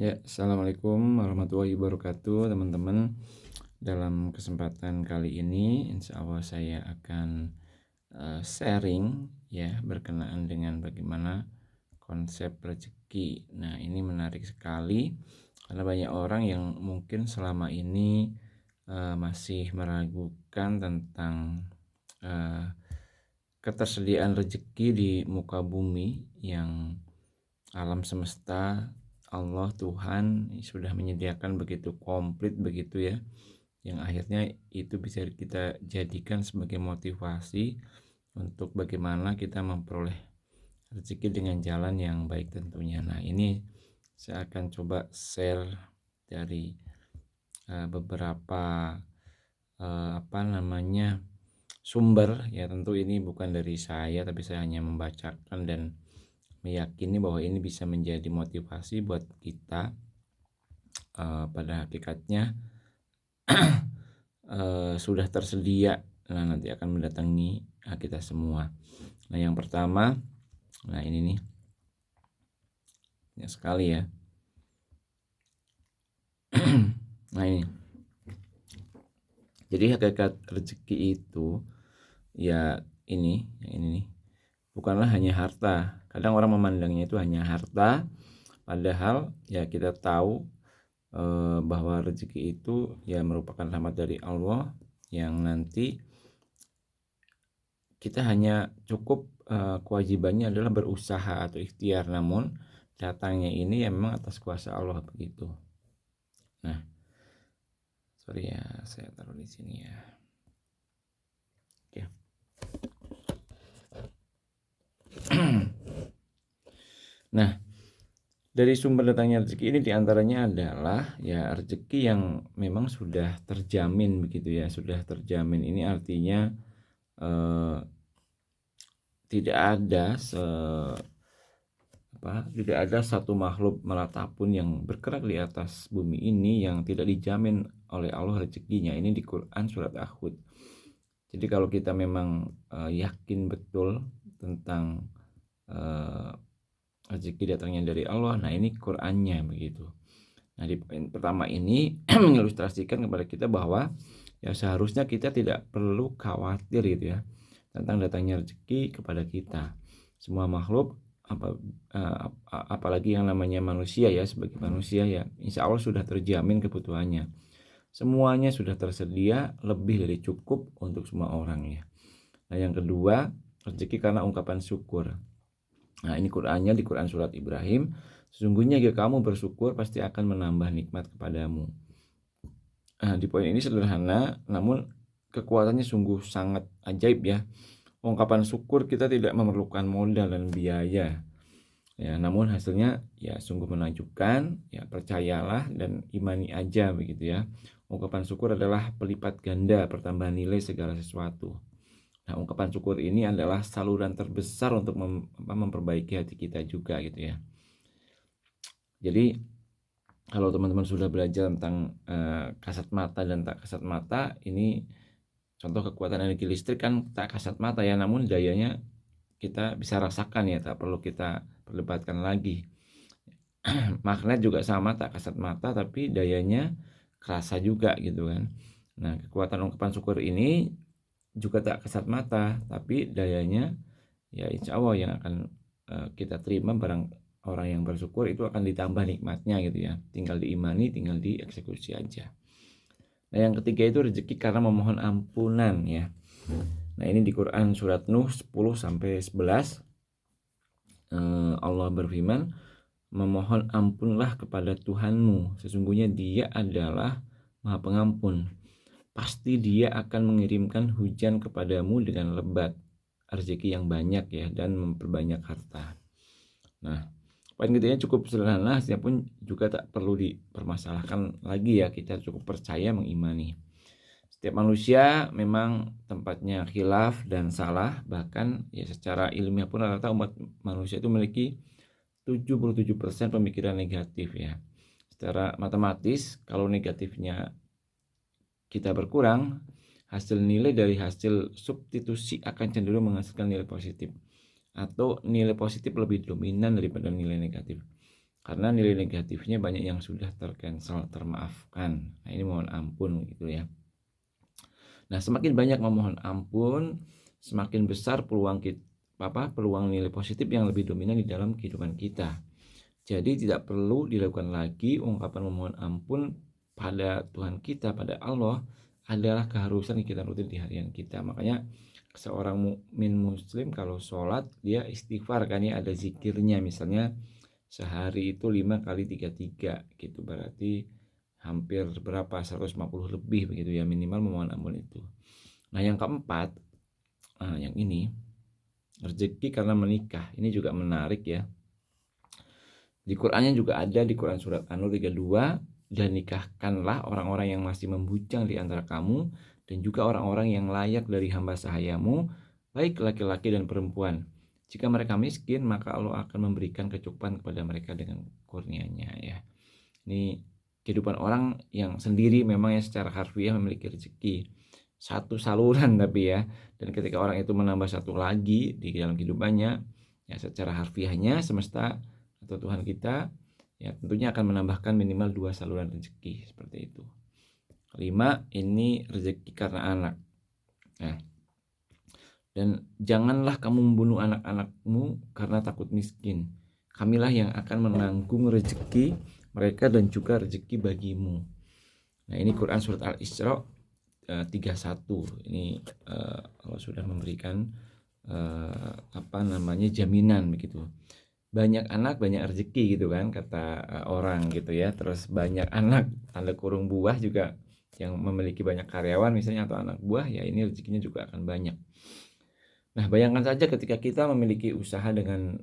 Ya, assalamualaikum warahmatullahi wabarakatuh, teman-teman. Dalam kesempatan kali ini, insya Allah saya akan sharing ya berkenaan dengan bagaimana konsep rezeki. Nah, ini menarik sekali karena banyak orang yang mungkin selama ini masih meragukan tentang eh, ketersediaan rezeki di muka bumi yang alam semesta Allah Tuhan sudah menyediakan begitu komplit begitu ya, yang akhirnya itu bisa kita jadikan sebagai motivasi untuk bagaimana kita memperoleh rezeki dengan jalan yang baik tentunya. Nah, ini saya akan coba share dari beberapa sumber ya. Tentu ini bukan dari saya, tapi saya hanya membacakan dan meyakini bahwa ini bisa menjadi motivasi buat kita. Pada hakikatnya sudah tersedia, nah nanti akan mendatangi kita semua. Nah, yang pertama, nah ini nih banyak sekali ya. Nah, ini jadi hakikat rezeki itu ya ini nih, bukanlah hanya harta. Kadang orang memandangnya itu hanya harta, padahal ya kita tahu bahwa rezeki itu ya merupakan rahmat dari Allah, yang nanti kita hanya cukup kewajibannya adalah berusaha atau ikhtiar, namun datangnya ini ya memang atas kuasa Allah begitu. Nah, sorry ya, saya taruh di sini ya. Oke. Nah, dari sumber datangnya rezeki ini diantaranya adalah ya rezeki yang memang sudah terjamin begitu ya, sudah terjamin. Ini artinya eh, tidak ada tidak ada satu makhluk melata pun yang bergerak di atas bumi ini yang tidak dijamin oleh Allah rezekinya. Ini di Quran surat Ahud. Jadi kalau kita memang yakin betul tentang rezeki datangnya dari Allah, nah ini Qurannya begitu. Nah, di poin pertama ini mengilustrasikan kepada kita bahwa ya seharusnya kita tidak perlu khawatir gitu ya tentang datangnya rezeki kepada kita. Semua makhluk apalagi yang namanya manusia ya, sebagai manusia ya insya Allah sudah terjamin kebutuhannya. Semuanya sudah tersedia lebih dari cukup untuk semua orang ya. Nah, yang kedua, rezeki karena ungkapan syukur. Nah, ini Qur'annya di Quran surat Ibrahim. Sesungguhnya jika kamu bersyukur pasti akan menambah nikmat kepadamu. Nah, di poin ini sederhana namun kekuatannya sungguh sangat ajaib ya. Ungkapan syukur kita tidak memerlukan modal dan biaya. Ya, namun hasilnya ya sungguh menakjubkan. Ya, percayalah dan imani aja begitu ya. Ungkapan syukur adalah pelipat ganda pertambahan nilai segala sesuatu. Nah, ungkapan syukur ini adalah saluran terbesar untuk memperbaiki hati kita juga gitu ya. Jadi kalau teman-teman sudah belajar tentang kasat mata dan tak kasat mata, ini contoh kekuatan energi listrik kan tak kasat mata ya, namun dayanya kita bisa rasakan ya, tak perlu kita perdebatkan lagi. Magnet juga sama, tak kasat mata tapi dayanya kerasa juga gitu kan. Nah, kekuatan ungkapan syukur ini juga tak kasat mata tapi dayanya ya insya Allah yang akan kita terima. Barang orang yang bersyukur itu akan ditambah nikmatnya gitu ya, tinggal diimani, tinggal dieksekusi aja. Nah, yang ketiga itu rezeki karena memohon ampunan ya. Nah, ini di Quran surat Nuh 10 sampai 11 Allah berfirman, memohon ampunlah kepada Tuhanmu, sesungguhnya Dia adalah Maha Pengampun. Pasti Dia akan mengirimkan hujan kepadamu dengan lebat, rezeki yang banyak ya, dan memperbanyak harta. Nah, poin ketiganya cukup sederhana, hasilnya pun juga tak perlu dipermasalahkan lagi ya, kita cukup percaya mengimani. Setiap manusia memang tempatnya khilaf dan salah, bahkan ya secara ilmiah pun rata-rata umat manusia itu memiliki 77% pemikiran negatif ya. Secara matematis kalau negatifnya kita berkurang, hasil nilai dari hasil substitusi akan cenderung menghasilkan nilai positif, atau nilai positif lebih dominan daripada nilai negatif. karena nilai negatifnya banyak yang sudah tercancel, termaafkan. Nah, ini mohon ampun gitu ya. Nah, semakin banyak memohon ampun, semakin besar peluang nilai positif yang lebih dominan di dalam kehidupan kita. Jadi tidak perlu dilakukan lagi ungkapan memohon ampun pada Tuhan kita, pada Allah adalah keharusan yang kita rutin di harian kita. Makanya seorang mukmin muslim kalau sholat dia istighfar kan ya, ada zikirnya, misalnya sehari itu 5 kali 33 gitu, berarti hampir berapa, 150 lebih begitu ya, minimal memohon ampun itu. Nah yang keempat, yang ini rezeki karena menikah, ini juga menarik ya. Di Qur'annya juga ada, di Quran surat An-Nur 32, dan nikahkanlah orang-orang yang masih membujang di antara kamu dan juga orang-orang yang layak dari hamba sahayamu, baik laki-laki dan perempuan. Jika mereka miskin, maka Allah akan memberikan kecukupan kepada mereka dengan kurnia-Nya ya. Ini kehidupan orang yang sendiri memang ya secara harfiah memiliki rezeki. Satu saluran tapi ya. Dan ketika orang itu menambah satu lagi di dalam kehidupannya, ya secara harfiahnya semesta atau Tuhan kita ya tentunya akan menambahkan minimal 2 saluran rezeki seperti itu. Kelima, ini rezeki karena anak. Nah, dan janganlah kamu membunuh anak-anakmu karena takut miskin. Kamilah yang akan menanggung rezeki mereka dan juga rezeki bagimu. Nah, ini Quran surat Al-Isra 31. Ini Allah sudah memberikan jaminan begitu. Banyak anak banyak rezeki gitu kan kata orang gitu ya. Terus banyak anak tanda kurung buah juga yang memiliki banyak karyawan misalnya atau anak buah, ya ini rezekinya juga akan banyak. Nah, bayangkan saja ketika kita memiliki usaha dengan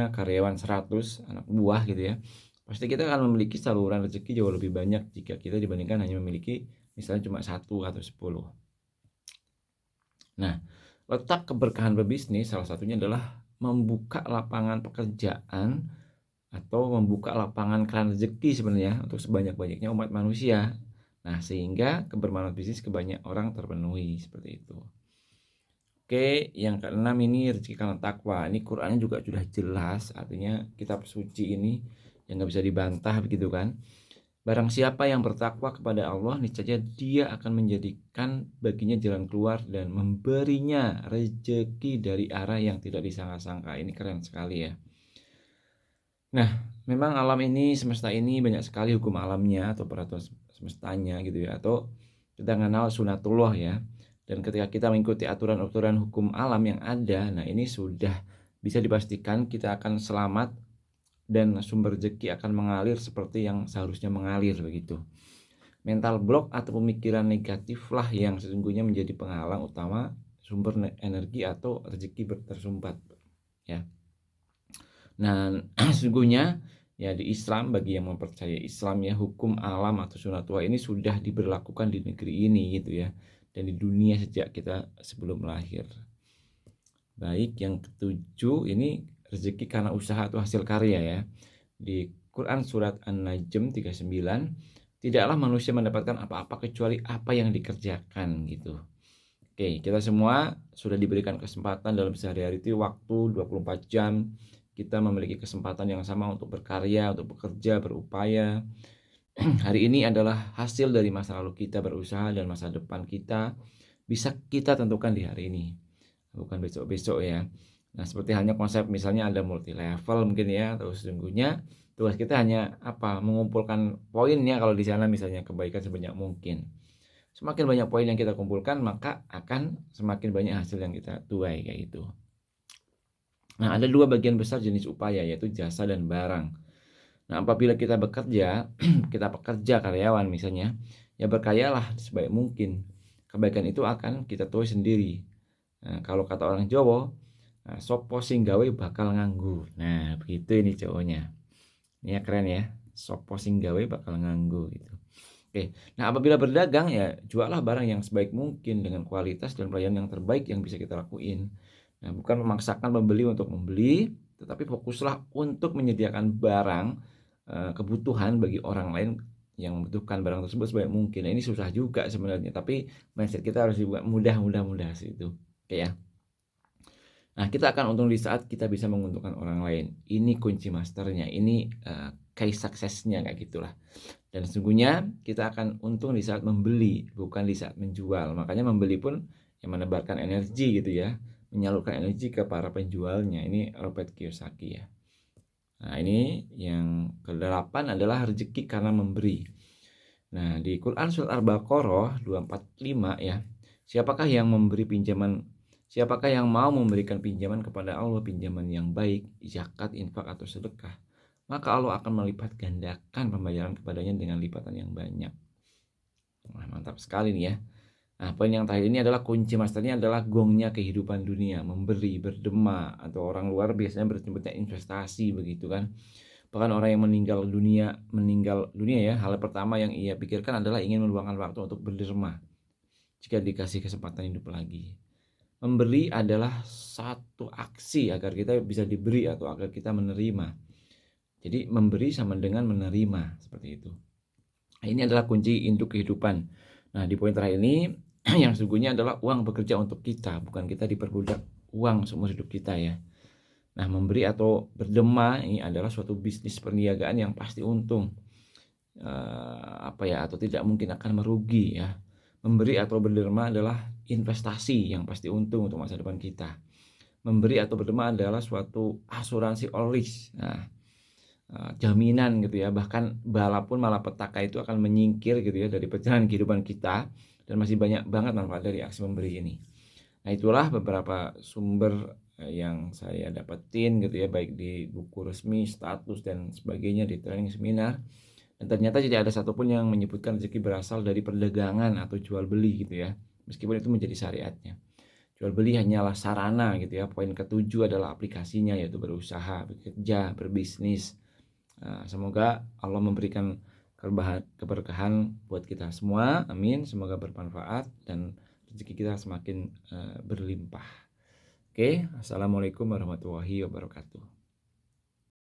karyawan 100 anak buah gitu ya. Pasti kita akan memiliki saluran rezeki jauh lebih banyak jika kita dibandingkan hanya memiliki misalnya cuma 1 atau 10. Nah, letak keberkahan berbisnis salah satunya adalah membuka lapangan pekerjaan atau membuka lapangan keran rezeki sebenarnya untuk sebanyak-banyaknya umat manusia. Nah, sehingga kebermanfaatan bisnis ke banyak orang terpenuhi seperti itu. Oke, yang keenam ini rezeki karena takwa. Ini Qur'annya juga sudah jelas, artinya kitab suci ini yang nggak bisa dibantah begitu kan. Barang siapa yang bertakwa kepada Allah, niscaya dia akan menjadikan baginya jalan keluar dan memberinya rezeki dari arah yang tidak disangka-sangka. Ini keren sekali ya. Nah, memang alam ini, semesta ini banyak sekali hukum alamnya atau peraturan semestanya gitu ya, atau kita kenal sunatullah ya. Dan ketika kita mengikuti aturan-aturan hukum alam yang ada, nah ini sudah bisa dipastikan kita akan selamat dan sumber rezeki akan mengalir seperti yang seharusnya mengalir begitu. Mental block atau pemikiran negatif lah yang sesungguhnya menjadi penghalang utama sumber energi atau rezeki tersumbat ya. Nah, sesungguhnya ya di Islam, bagi yang mempercayai Islam ya, hukum alam atau sunatullah ini sudah diberlakukan di negeri ini gitu ya, dan di dunia sejak kita sebelum lahir. Baik, yang ketujuh ini rezeki karena usaha atau hasil karya ya. Di Quran surat An-Najm 39, tidaklah manusia mendapatkan apa-apa kecuali apa yang dikerjakan gitu. Oke, kita semua sudah diberikan kesempatan dalam sehari-hari itu waktu 24 jam. Kita memiliki kesempatan yang sama untuk berkarya, untuk bekerja, berupaya. Hari ini adalah hasil dari masa lalu kita berusaha dan masa depan kita bisa kita tentukan di hari ini, bukan besok-besok ya. Nah, seperti halnya konsep misalnya ada multi level mungkin ya, atau sesungguhnya tugas kita hanya mengumpulkan poinnya kalau di sana misalnya kebaikan sebanyak mungkin. Semakin banyak poin yang kita kumpulkan, maka akan semakin banyak hasil yang kita tuai kayak gitu. Nah, ada 2 bagian besar jenis upaya, yaitu jasa dan barang. Nah, apabila kita bekerja, kita pekerja karyawan misalnya, ya berkaryalah sebaik mungkin. Kebaikan itu akan kita tuai sendiri. Nah, kalau kata orang Jawa, sopo sing gawe bakal nganggur. Nah, begitu ini cowoknya. Ini ya keren ya. Sopo sing gawe bakal nganggur gitu. Oke, nah apabila berdagang ya jualah barang yang sebaik mungkin dengan kualitas dan pelayanan yang terbaik yang bisa kita lakuin. Nah, bukan memaksakan pembeli untuk membeli, tetapi fokuslah untuk menyediakan barang kebutuhan bagi orang lain yang membutuhkan barang tersebut sebaik mungkin. Nah, ini susah juga sebenarnya, tapi mindset kita harus dibuat mudah situ. Oke ya. Nah, kita akan untung di saat kita bisa menguntungkan orang lain. Ini kunci masternya, ini case suksesnya kayak gitulah. Dan sesungguhnya kita akan untung di saat membeli, bukan di saat menjual. Makanya membeli pun yang menebarkan energi gitu ya, menyalurkan energi ke para penjualnya. Ini Robert Kiyosaki ya. Nah, ini yang ke-8 adalah rezeki karena memberi. Nah, di Quran surat Al-Baqarah 245 ya. Siapakah yang mau memberikan pinjaman kepada Allah, pinjaman yang baik, zakat, infak atau sedekah, maka Allah akan melipat gandakan pembayaran kepadanya dengan lipatan yang banyak. Wah, mantap sekali nih ya. Nah, poin yang terakhir ini adalah kunci masternya adalah gongnya kehidupan dunia, memberi, berdema, atau orang luar biasanya bernyebutnya investasi begitu kan. Bahkan orang yang meninggal dunia ya, hal pertama yang ia pikirkan adalah ingin meluangkan waktu untuk berderma jika dikasih kesempatan hidup lagi. Memberi adalah satu aksi agar kita bisa diberi atau agar kita menerima. Jadi memberi sama dengan menerima, seperti itu. Nah, ini adalah kunci induk kehidupan. Nah, di poin terakhir ini yang sesungguhnya adalah uang bekerja untuk kita, bukan kita diperbudak uang seumur hidup kita ya. Nah, memberi atau berdema ini adalah suatu bisnis perniagaan yang pasti untung. Atau tidak mungkin akan merugi ya. Memberi atau berderma adalah investasi yang pasti untung untuk masa depan kita. Memberi atau berderma adalah suatu asuransi all risk. Nah, jaminan gitu ya. Bahkan bala pun malapetaka itu akan menyingkir gitu ya dari perjalanan kehidupan kita, dan masih banyak banget manfaat dari aksi memberi ini. Nah, itulah beberapa sumber yang saya dapetin gitu ya, baik di buku resmi, status dan sebagainya, di training seminar. Dan ternyata tidak ada satupun yang menyebutkan rezeki berasal dari perdagangan atau jual beli gitu ya, meskipun itu menjadi syariatnya. Jual beli hanyalah sarana gitu ya. Poin ke-7 adalah aplikasinya, yaitu berusaha, bekerja, berbisnis. Semoga Allah memberikan keberkahan buat kita semua, amin. Semoga bermanfaat dan rezeki kita semakin berlimpah. Oke, assalamualaikum warahmatullahi wabarakatuh.